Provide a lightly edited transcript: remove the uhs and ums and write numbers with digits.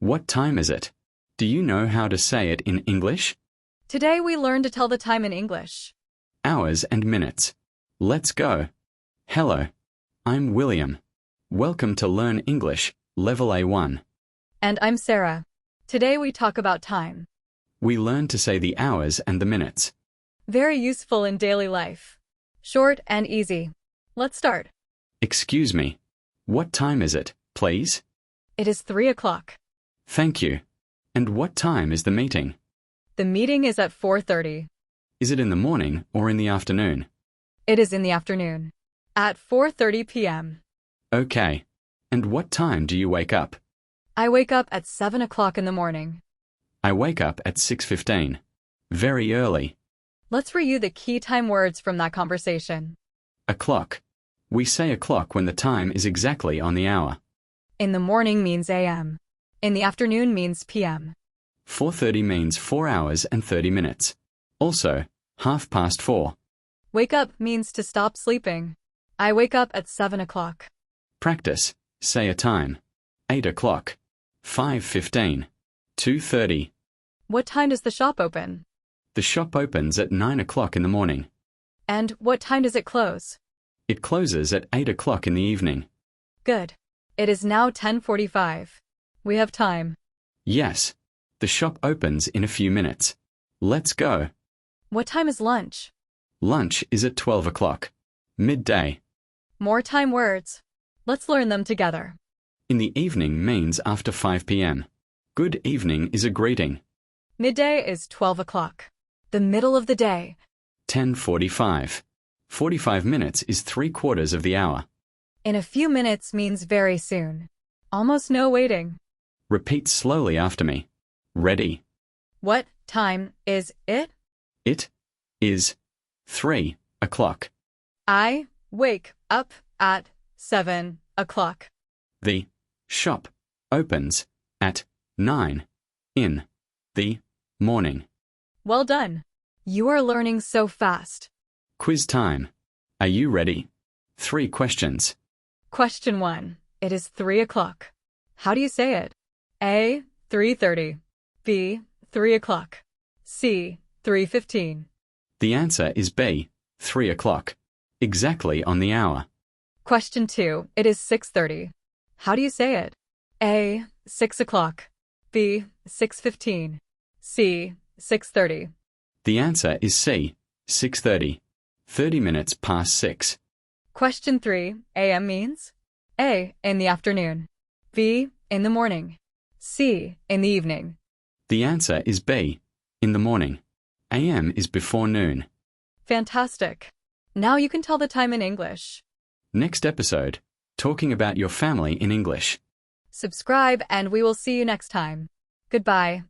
What time is it? Do you know how to say it in English? Today we learn to tell the time in English. Hours and minutes. Let's go. Hello. I'm William. Welcome to Learn English, Level A1. And I'm Sarah. Today we talk about time. We learn to say the hours and the minutes. Very useful in daily life. Short and easy. Let's start. Excuse me. What time is it, please? It is 3 o'clock. Thank you. And what time is the meeting? The meeting is at 4:30. Is it in the morning or in the afternoon? It is in the afternoon. At 4:30 p.m. Okay. And what time do you wake up? I wake up at 7 o'clock in the morning. I wake up at 6:15. Very early. Let's review the key time words from that conversation. O'clock. We say o'clock when the time is exactly on the hour. In the morning means a.m. In the afternoon means p.m. 4:30 means 4 hours and 30 minutes. Also, 4:30. Wake up means to stop sleeping. I wake up at 7 o'clock. Practice. Say a time. 8 o'clock. 5:15. 2:30. What time does the shop open? The shop opens at 9 o'clock in the morning. And what time does it close? It closes at 8 o'clock in the evening. Good. It is now 10:45. We have time. Yes. The shop opens in a few minutes. Let's go. What time is lunch? Lunch is at 12 o'clock. Midday. More time words. Let's learn them together. In the evening means after 5 p.m. Good evening is a greeting. Midday is 12 o'clock. The middle of the day. 10:45. 45 minutes is 3/4 of the hour. In a few minutes means very soon. Almost no waiting. Repeat slowly after me. Ready. What time is it? It is 3 o'clock. I wake up at 7 o'clock. The shop opens at 9 in the morning. Well done. You are learning so fast. Quiz time. Are you ready? 3 questions. Question 1. It is 3 o'clock. How do you say it? A. 3:30. B. 3 o'clock. C. 3:15. The answer is B. 3 o'clock. Exactly on the hour. Question 2. It is 6:30. How do you say it? A. 6 o'clock. B. 6:15. C. 6:30. The answer is C. 6:30. 30 minutes past 6. Question 3. A.M. means? A. In the afternoon. B. In the morning. C. In the evening. The answer is B. In the morning. AM is before noon. Fantastic. Now you can tell the time in English. Next episode, talking about your family in English. Subscribe and we will see you next time. Goodbye.